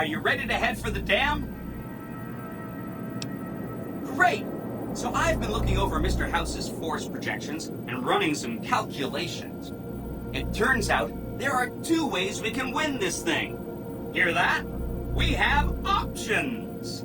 Are you ready to head for the dam? Great! So I've been looking over Mr. House's force projections and running some calculations. It turns out there are two ways we can win this thing. Hear that? We have options!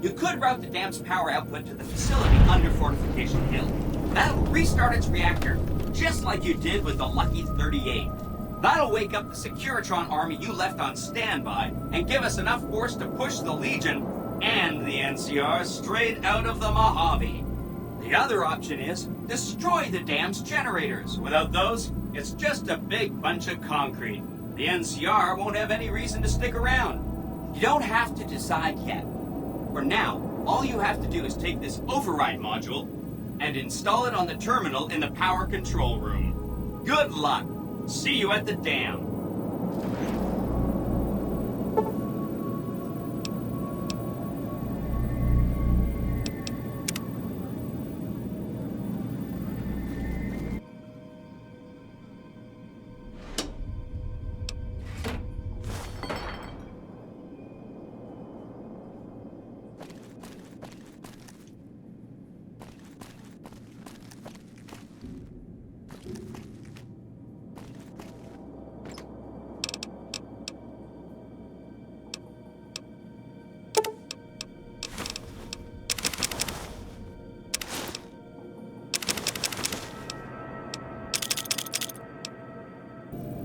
You could route the dam's power output to the facility under Fortification Hill. That'll restart its reactor, just like you did with the Lucky 38. That'll wake up the Securitron army you left on standby and give us enough force to push the Legion and the NCR straight out of the Mojave. The other option is destroy the dam's generators. Without those, it's just a big bunch of concrete. The NCR won't have any reason to stick around. You don't have to decide yet. For now, all you have to do is take this override module and install it on the terminal in the power control room. Good luck. See you at the dam.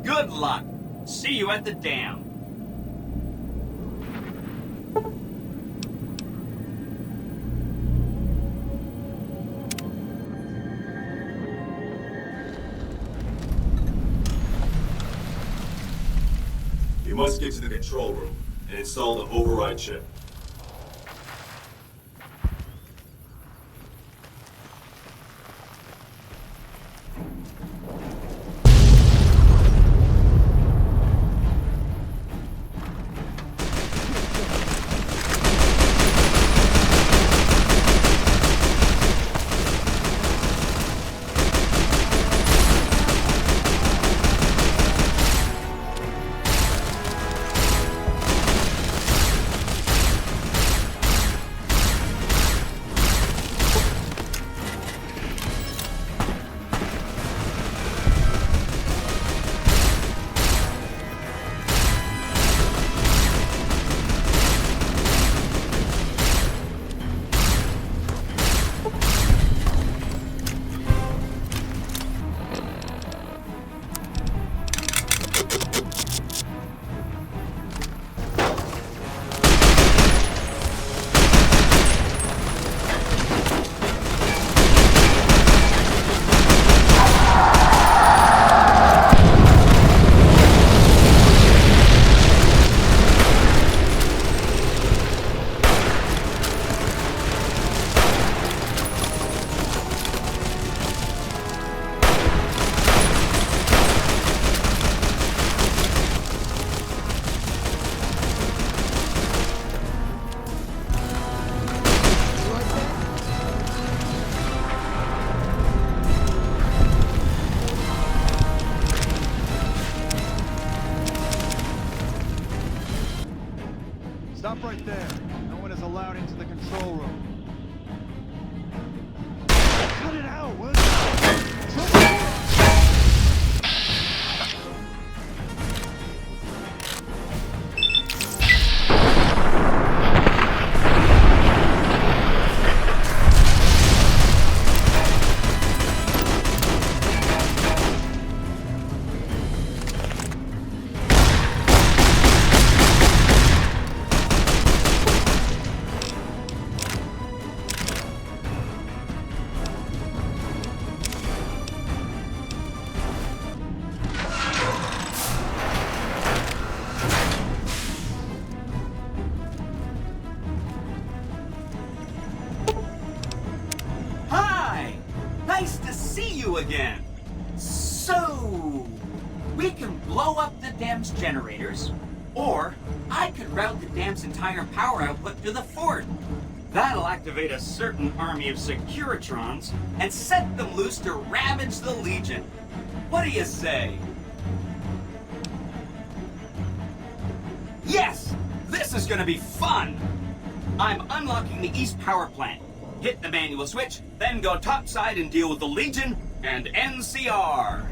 Good luck. See you at the dam. You must get to the control room and install the override chip. Stop right there. No one is allowed into the control room. Cut it out, will you? Nice to see you again. So, we can blow up the dam's generators, or I could route the dam's entire power output to the fort. That'll activate a certain army of Securitrons and set them loose to ravage the Legion. What do you say? Yes! This is gonna be fun! I'm unlocking the east power plant. Hit the manual switch, then go topside and deal with the Legion and NCR.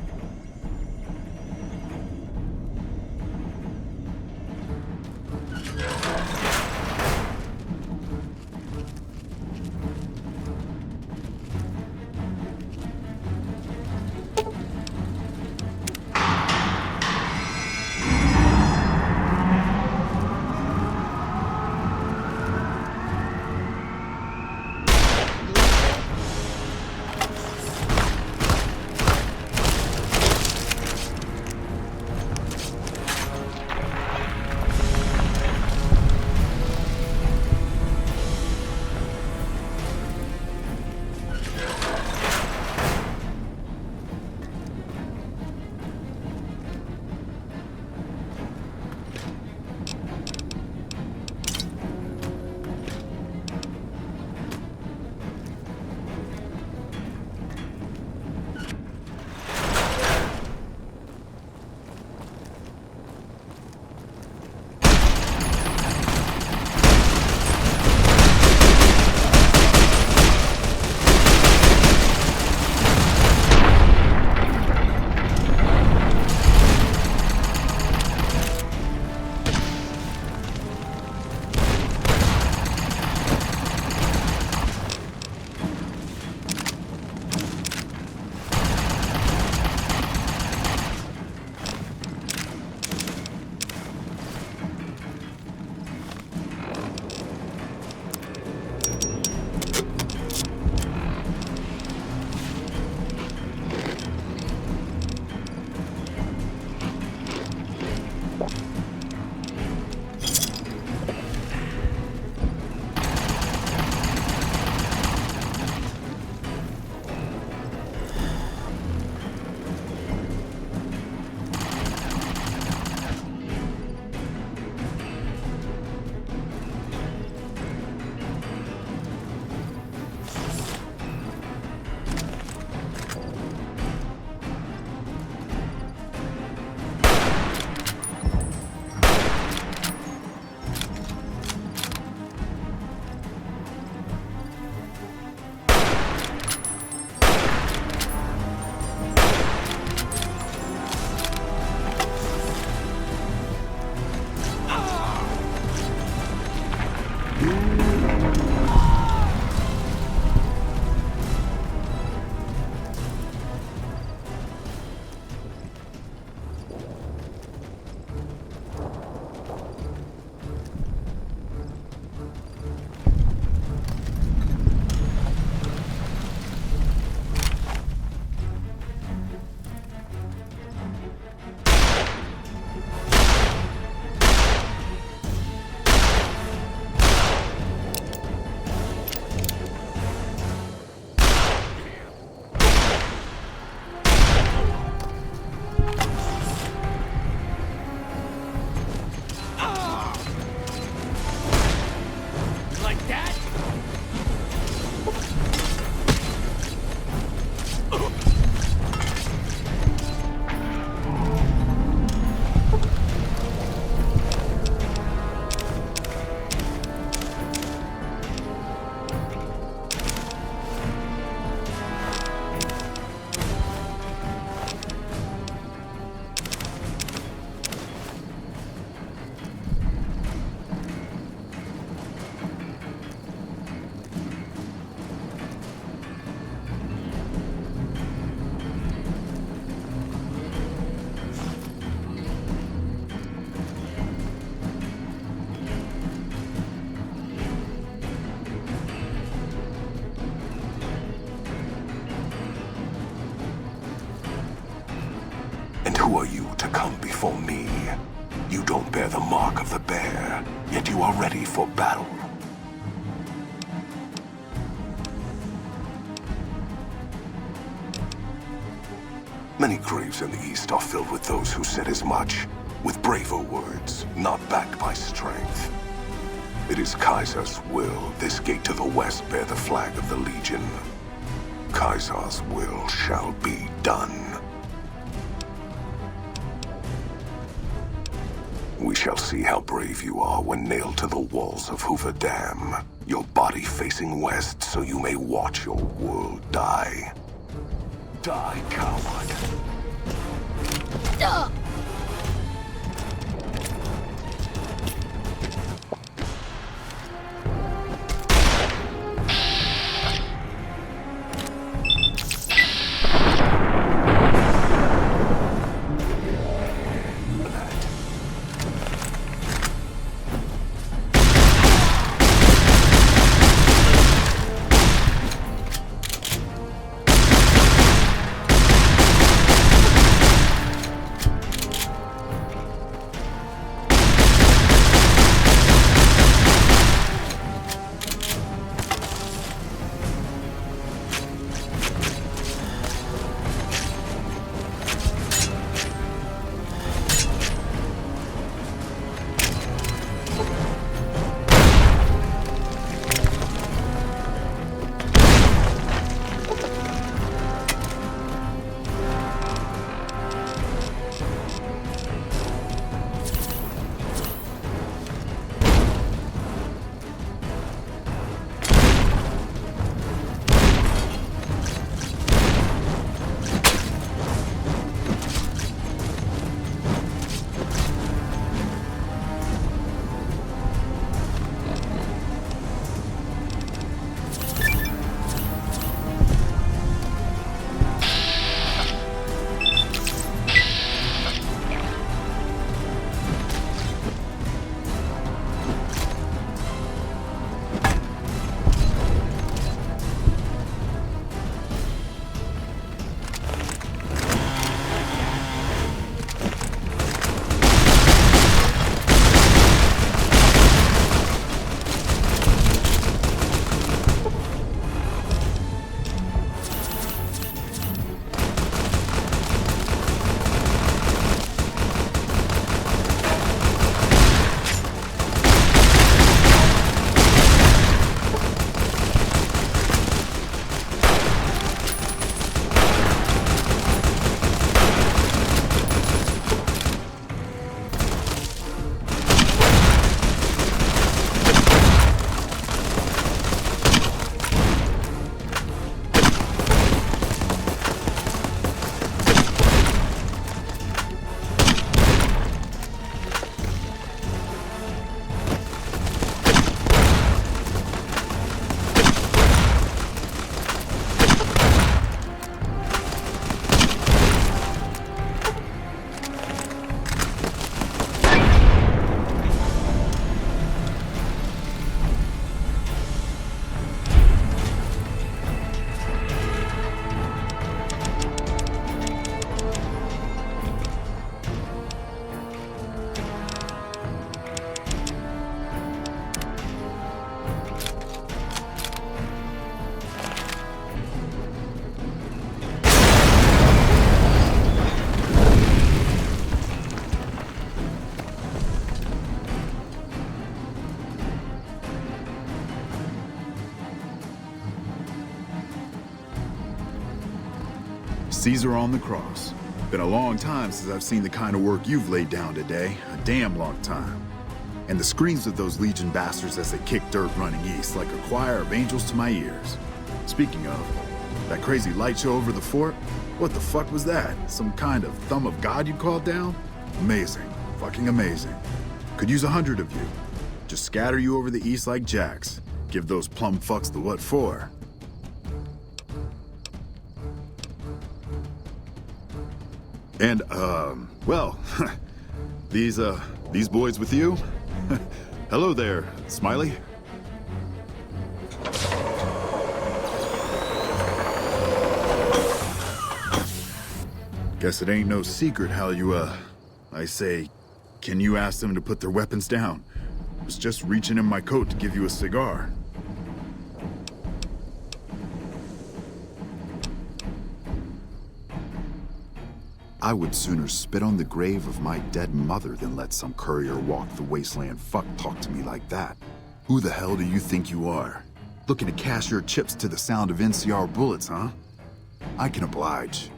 Who are you to come before me? You don't bear the mark of the bear, yet you are ready for battle. Many graves in the East are filled with those who said as much, with braver words, not backed by strength. It is Kaiser's will this gate to the west bear the flag of the Legion. Kaiser's will shall be done. We shall see how brave you are when nailed to the walls of Hoover Dam. Your body facing west so you may watch your world die. Die, coward. Caesar on the cross. Been a long time since I've seen the kind of work you've laid down today. A damn long time. And the screams of those Legion bastards as they kick dirt running east like a choir of angels to my ears. Speaking of, that crazy light show over the fort? What the fuck was that? Some kind of thumb of God you called down? Amazing. Fucking amazing. Could use 100 of you. Just scatter you over the east like jacks. Give those plum fucks the what for. And, well, these boys with you? Hello there, Smiley. Guess it ain't no secret how you, I say, can you ask them to put their weapons down? Was just reaching in my coat to give you a cigar. I would sooner spit on the grave of my dead mother than let some courier walk the wasteland fuck talk to me like that. Who the hell do you think you are? Looking to cash your chips to the sound of NCR bullets, huh? I can oblige.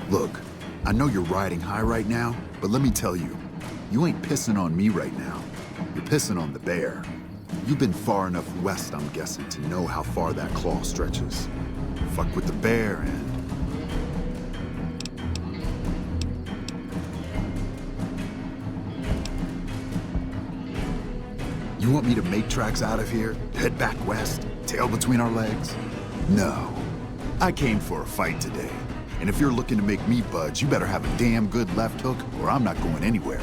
Look, I know you're riding high right now, but let me tell you, You ain't pissing on me right now. You're pissing on the bear. You've been far enough west, I'm guessing, to know how far that claw stretches. Fuck with the bear and... You want me to make tracks out of here? Head back west? Tail between our legs? No. I came for a fight today. And if you're looking to make me budge, you better have a damn good left hook, or I'm not going anywhere.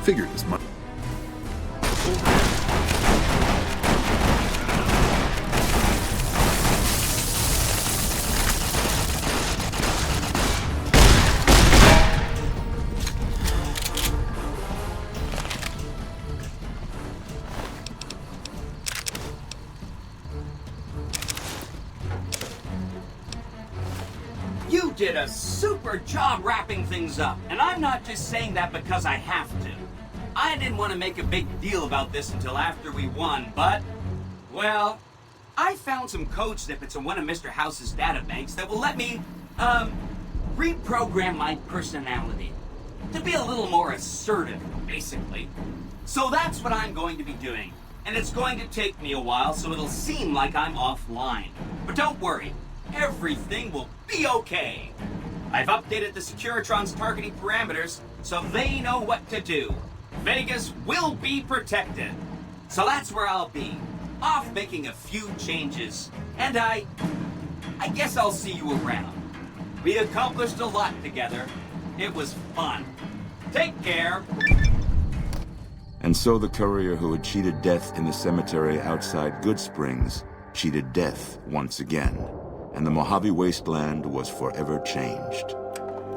Figured as much. You did a super job wrapping things up, and I'm not just saying that because I have to. I didn't want to make a big deal about this until after we won, but, well, I found some code snippets in one of Mr. House's databanks that will let me, reprogram my personality to be a little more assertive, basically. So that's what I'm going to be doing, and it's going to take me a while, so it'll seem like I'm offline. But don't worry, everything will be okay. I've updated the Securitron's targeting parameters, so they know what to do. Vegas will be protected. So that's where I'll be, off making a few changes. And I guess I'll see you around. We accomplished a lot together. It was fun. Take care. And so the courier who had cheated death in the cemetery outside Good Springs cheated death once again, and the Mojave Wasteland was forever changed.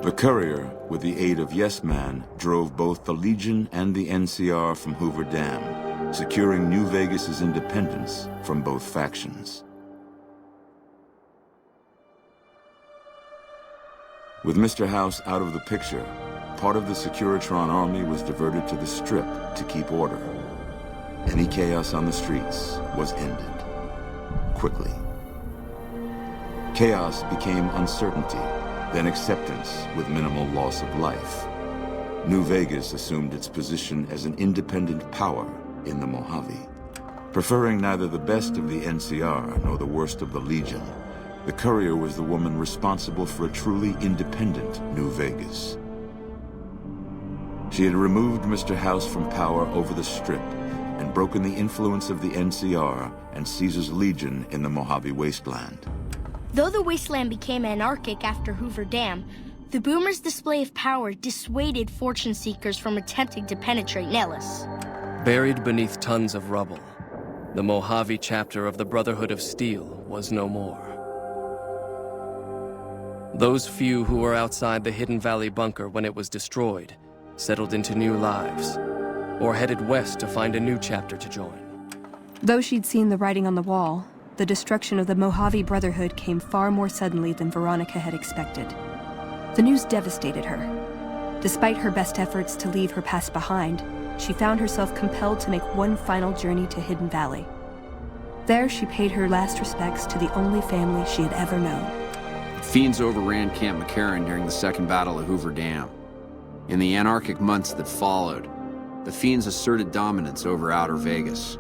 The courier, with the aid of Yes Man, drove both the Legion and the NCR from Hoover Dam, securing New Vegas's independence from both factions. With Mr. House out of the picture, part of the Securitron army was diverted to the Strip to keep order. Any chaos on the streets was ended. Quickly. Chaos became uncertainty, then acceptance with minimal loss of life. New Vegas assumed its position as an independent power in the Mojave. Preferring neither the best of the NCR nor the worst of the Legion, the courier was the woman responsible for a truly independent New Vegas. She had removed Mr. House from power over the Strip and broken the influence of the NCR and Caesar's Legion in the Mojave Wasteland. Though the Wasteland became anarchic after Hoover Dam, the Boomers' display of power dissuaded fortune seekers from attempting to penetrate Nellis. Buried beneath tons of rubble, the Mojave chapter of the Brotherhood of Steel was no more. Those few who were outside the Hidden Valley bunker when it was destroyed settled into new lives, or headed west to find a new chapter to join. Though she'd seen the writing on the wall, the destruction of the Mojave Brotherhood came far more suddenly than Veronica had expected. The news devastated her. Despite her best efforts to leave her past behind, she found herself compelled to make one final journey to Hidden Valley. There, she paid her last respects to the only family she had ever known. Fiends overran Camp McCarran during the Second Battle of Hoover Dam. In the anarchic months that followed, the Fiends asserted dominance over Outer Vegas.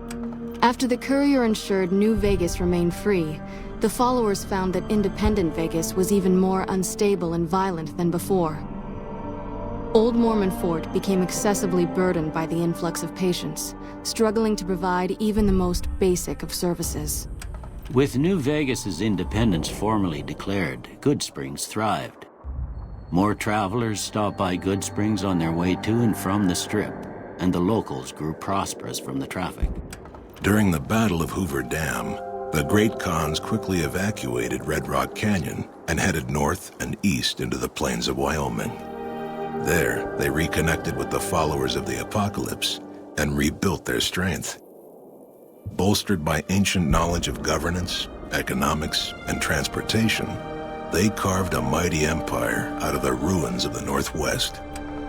After the courier ensured New Vegas remained free, the followers found that independent Vegas was even more unstable and violent than before. Old Mormon Fort became excessively burdened by the influx of patients, struggling to provide even the most basic of services. With New Vegas's independence formally declared, Good Springs thrived. More travelers stopped by Good Springs on their way to and from the Strip, and the locals grew prosperous from the traffic. During the Battle of Hoover Dam, the Great Khans quickly evacuated Red Rock Canyon and headed north and east into the plains of Wyoming. There, they reconnected with the followers of the Apocalypse and rebuilt their strength. Bolstered by ancient knowledge of governance economics, and transportation, they carved a mighty empire out of the ruins of the Northwest.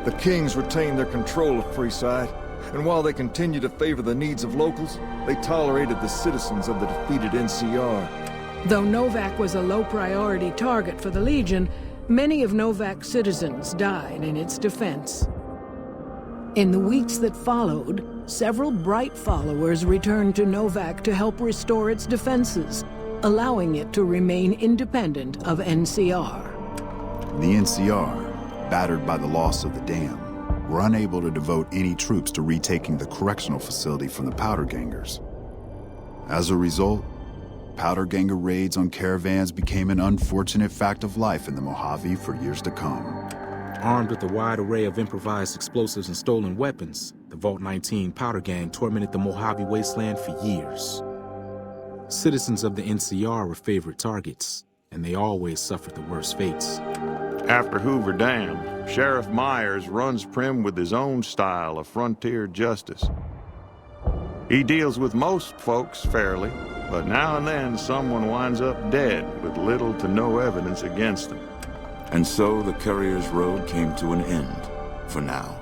The kings retained their control of Freeside, and while they continued to favor the needs of locals, they tolerated the citizens of the defeated NCR. Though Novak was a low-priority target for the Legion, many of Novak's citizens died in its defense. In the weeks that followed, several bright followers returned to Novak to help restore its defenses, allowing it to remain independent of NCR. The NCR, battered by the loss of the dam, were unable to devote any troops to retaking the correctional facility from the Powder Gangers. As a result, Powder Ganger raids on caravans became an unfortunate fact of life in the Mojave for years to come. Armed with a wide array of improvised explosives and stolen weapons, the Vault 19 Powder Gang tormented the Mojave Wasteland for years. Citizens of the NCR were favorite targets, and they always suffered the worst fates. After Hoover Dam, Sheriff Myers runs Prim with his own style of frontier justice. He deals with most folks fairly, but now and then someone winds up dead with little to no evidence against them. And so the Courier's Road came to an end, for now.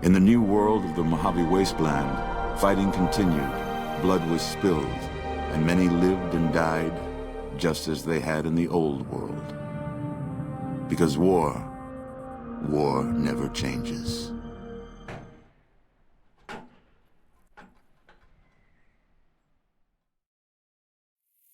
In the new world of the Mojave Wasteland, fighting continued, blood was spilled, and many lived and died just as they had in the old world. Because war never changes.